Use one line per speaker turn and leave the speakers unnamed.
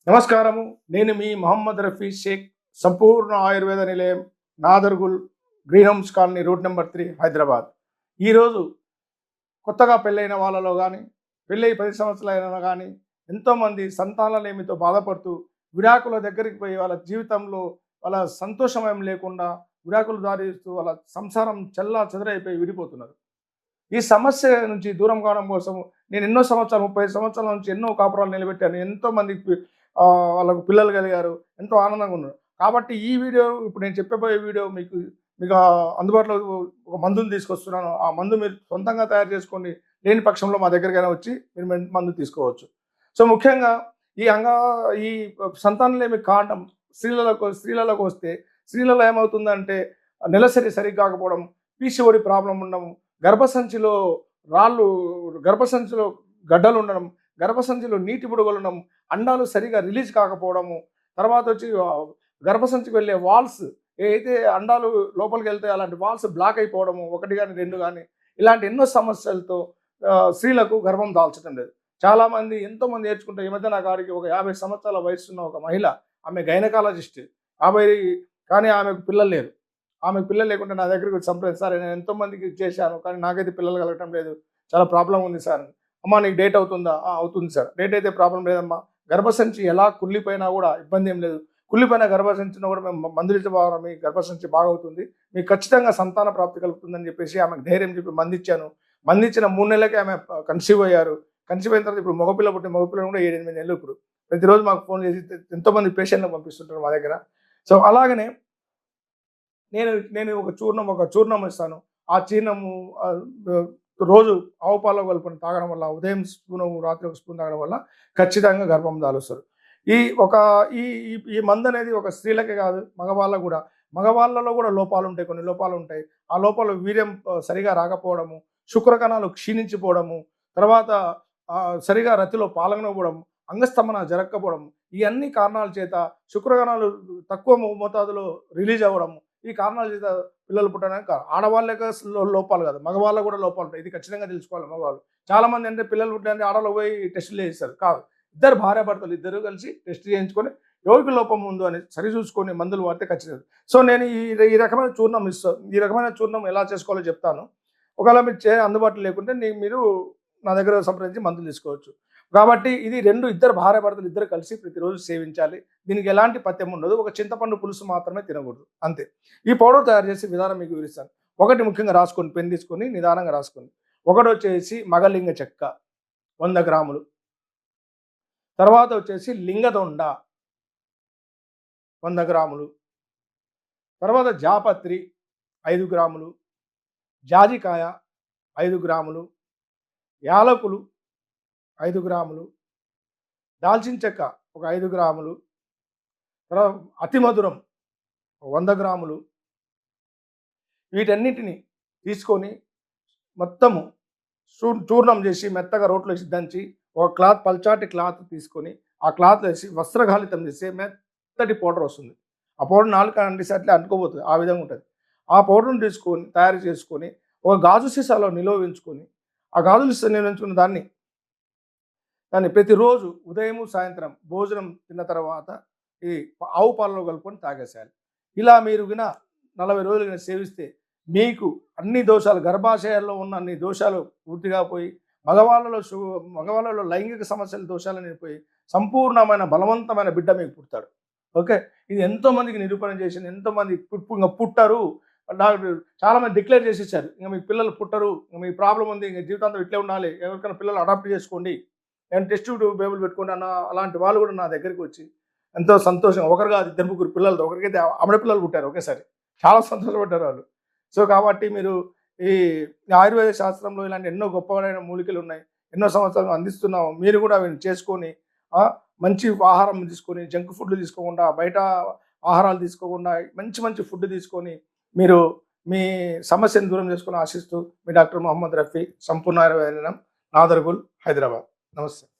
నమస్కారము. నేను మీ మొహమ్మద్ రఫీ షేక్, సంపూర్ణ ఆయుర్వేద నిలయం, Nadargul, green homes colony, road number 3, Hyderabad. ఈరోజు కొత్తగా పెళ్ళైన వాళ్ళలో కానీ, పెళ్ళై 10 సంవత్సరాలైనా కానీ ఎంతోమంది సంతానలేమితో బాధపడుతూ విడాకుల దగ్గరికి పోయి వాళ్ళ జీవితంలో వాళ్ళ సంతోషమయం లేకుండా విడాకులు దారిస్తూ వాళ్ళ సంసారం చెల్లా చెదరైపోయి విడిపోతున్నారు. ఈ సమస్య నుంచి దూరం కావడం కోసం నేను ఎన్నో సంవత్సరాలు 30 సంవత్సరాల నుంచి ఎన్నో కాపురాలు నిలబెట్టాను. ఎంతోమందికి వాళ్ళకు పిల్లలు కలిగారు. ఎంతో ఆనందంగా ఉన్నారు. కాబట్టి ఈ వీడియో ఇప్పుడు నేను చెప్పబోయే వీడియో మీకు మీకు అందుబాటులో ఒక మందుని తీసుకొస్తున్నాను. ఆ మందు మీరు సొంతంగా తయారు చేసుకోండి. లేని పక్షంలో మా దగ్గరికైనా వచ్చి మీరు మందు తీసుకోవచ్చు. సో, ముఖ్యంగా ఈ ఈ సంతానలేమి కారణం స్త్రీలలోకి వస్తే స్త్రీలలో ఏమవుతుందంటే నెలసరి సరిగ్గా కాకపోవడం, పీసీఓడి ప్రాబ్లం ఉండడం, గర్భసంచిలో రాళ్ళు, గర్భసంచిలో గడ్డలు ఉండడం, గర్భసంచిలో నీటి బుడగలు ఉండడం, అండాలు సరిగా రిలీజ్ కాకపోవడము, తర్వాత వచ్చి గర్భసంచికి వెళ్ళే వాల్స్ ఏదైతే అండాలు లోపలికి వెళ్తాయో అలాంటి వాల్స్ బ్లాక్ అయిపోవడము, 1 కానీ 2 కానీ ఇలాంటి ఎన్నో సమస్యలతో స్త్రీలకు గర్భం దాల్చడం లేదు. చాలామంది ఎంతోమంది నేర్చుకుంటారు. ఈ మధ్య నా గారికి ఒక 50 సంవత్సరాల వయసున్న ఒక మహిళ, ఆమె గైనకాలజిస్ట్, 50 కానీ ఆమెకు పిల్లలు లేరు. ఆమెకు పిల్లలు లేకుండా నా దగ్గరికి వచ్చి సంప్రదించారు. నేను ఎంతోమందికి చేశాను కానీ నాకైతే పిల్లలు కలగటం లేదు, చాలా ప్రాబ్లం ఉంది సార్. అమ్మా నీకు డేట్ అవుతుందా? అవుతుంది సార్. డేట్ అయితే ప్రాబ్లం లేదమ్మా. గర్భసంచి ఎలా కుళ్ళిపోయినా కూడా ఇబ్బంది ఏం లేదు. కుళ్ళిపోయిన గర్భసంచిలో కూడా మేము మందులు ఇవ్వడం, మీ గర్భసంచి బాగవుతుంది, మీకు ఖచ్చితంగా సంతాన ప్రాప్తి కలుగుతుందని చెప్పేసి ఆమెకు ధైర్యం చెప్పి మందిచ్చాను. మందిచ్చిన 3 నెలలకే ఆమె కన్సీవ్ అయ్యారు. కన్సీవ్ అయిన తర్వాత ఇప్పుడు మగపిల్ల పుట్టి మగపిల్లలు కూడా 7, 8 నెలలు ఇప్పుడు ప్రతిరోజు మాకు ఫోన్ చేసి ఎంతోమంది పేషెంట్లకు పంపిస్తుంటారు మా దగ్గర. సో, అలాగనే నేను ఒక చూర్ణం ఇస్తాను. ఆ చూర్ణము రోజు ఆవు పాలలో కలుపుకొని తాగడం వల్ల, ఉదయం స్పూను, రాత్రి ఒక స్పూన్ తాగడం వల్ల ఖచ్చితంగా గర్భం దాలుస్తారు. ఈ ఒక ఈ ఈ ఈ మందనేది ఒక స్త్రీలకే కాదు, మగవాళ్ళకు కూడా. మగవాళ్ళలో కూడా లోపాలుంటాయి, కొన్ని లోపాలుంటాయి. ఆ లోపాలు వీర్యం సరిగా రాకపోవడము, శుక్రకణాలు క్షీణించిపోవడము, తర్వాత సరిగా రతిలో పాల్గొనకపోవడం, అంగస్తంభన జరగకపోవడం, ఈ అన్ని కారణాల చేత శుక్రకణాలు తక్కువ మోతాదులో రిలీజ్ అవ్వడము, ఈ కారణాల చేత పిల్లలు పుట్టడానికి ఆడవాళ్ళకే లోపాలు కాదు, మగవాళ్ళకు కూడా లోపాలు ఉంటాయి. ఇది ఖచ్చితంగా తెలుసుకోవాలి మగవాళ్ళు. చాలామంది అంటే పిల్లలు పుట్టడానికి ఆడవాళ్ళకి పోయి టెస్టులు చేస్తారు. కాదు, ఇద్దరు భార్యాభర్తలు ఇద్దరు కలిసి టెస్ట్ చేయించుకొని ఎవరికి లోపం ఉందో అని సరిచూసుకొని మందులు వాడితే ఖచ్చితంగా. సో, నేను ఈ రకమైన చూర్ణం ఇస్తాను. ఈ రకమైన చూర్ణం ఎలా చేసుకోవాలో చెప్తాను. ఒకవేళ మీరు అందుబాటులో లేకుంటే మీరు నా దగ్గర సంప్రదించి మందులు తీసుకోవచ్చు. కాబట్టి ఇది ఇద్దరు భార్యాభర్తలు ఇద్దరు కలిసి ప్రతిరోజు సేవించాలి. దీనికి ఎలాంటి పథ్యం ఉండదు. ఒక చింతపండు పులుసు మాత్రమే తినకూడదు, అంతే. ఈ పౌడర్ తయారు చేసే విధానం మీకు వివరిస్తాను. ఒకటి ముఖ్యంగా రాసుకోండి, పెన్ తీసుకొని నిదానంగా రాసుకోండి. ఒకటి వచ్చేసి మగలింగ చెక్క 100 గ్రాములు. తర్వాత వచ్చేసి లింగదొండ 100 గ్రాములు. తర్వాత జాపత్రి 5 గ్రాములు. జాజికాయ 5 గ్రాములు. యాలకులు 5 గ్రాములు. దాల్చిన చెక్క ఒక 5 గ్రాములు. తర్వాత అతి మధురం 100 గ్రాములు. వీటన్నిటిని తీసుకొని మొత్తము చూర్ణం చేసి మెత్తగా రోట్లో వేసి దంచి ఒక పల్చాటి క్లాత్ తీసుకొని ఆ క్లాత్ వేసి వస్త్రఘాళితం చేసి మెత్తటి పౌడర్ వస్తుంది. ఆ పౌడర్ 4 అంటిసట్లు అంటుకోబోతుంది, ఆ విధంగా ఉంటుంది. ఆ పౌడర్ని తీసుకొని తయారు చేసుకొని ఒక గాజు సీసాలో నిల్వ ఉంచుకొని, ఆ గాజు సీసా నిల్వ ఉంచుకున్న దాన్ని ప్రతిరోజు ఉదయం సాయంత్రం భోజనం తిన్న తర్వాత ఈ ఆవు పాలలో కలుపుకొని తాగేసేయాలి. ఇలా మీరు 40 రోజులు సేవిస్తే మీకు అన్ని దోషాలు, గర్భాశయాల్లో ఉన్న అన్ని దోషాలు పూర్తిగా పోయి మగవాళ్ళలో లైంగిక సమస్యల దోషాలన్నీ పోయి సంపూర్ణమైన బలవంతమైన బిడ్డ మీకు పుడతాడు. ఓకే, ఇది ఎంతోమందికి నిరూపణ చేసింది. ఎంతోమంది ఇంకా పుట్టరు, నాకు చాలామంది డిక్లేర్ చేసేసారు, ఇంకా మీకు పిల్లలు పుట్టరు, మీ ప్రాబ్లం ఉంది, ఇంకా జీవితాంతం ఇట్లే ఉండాలి, ఎవరికైనా పిల్లలు అడాప్ట్ చేసుకోండి, నేను టెస్ట్ బేబుల్ పెట్టుకుంటే అలాంటి వాళ్ళు కూడా నా దగ్గరికి వచ్చి ఎంతో సంతోషం, ఒకరు కాదు 2, 3 పిల్లలతో, ఒకరికైతే ఆమెడ పిల్లలు పుట్టారు ఒకేసారి, చాలా సంతోషపడ్డారు వాళ్ళు. సో, కాబట్టి మీరు ఈ ఆయుర్వేద శాస్త్రంలో ఇలాంటి ఎన్నో గొప్పమైన మూలికలు ఉన్నాయి, ఎన్నో సంవత్సరాలు అందిస్తున్నాము. మీరు కూడా అవి చేసుకొని మంచి ఆహారం తీసుకొని, జంక్ ఫుడ్లు తీసుకోకుండా, బయట ఆహారాలు తీసుకోకుండా మంచి మంచి ఫుడ్ తీసుకొని మీరు మీ సమస్యను దూరం చేసుకొని ఆశిస్తూ మీ డాక్టర్ మొహమ్మద్ రఫీ, సంపూర్ణ ఆయుర్వేద నిలయం, నాదర్గుల్, హైదరాబాద్. నమస్తే.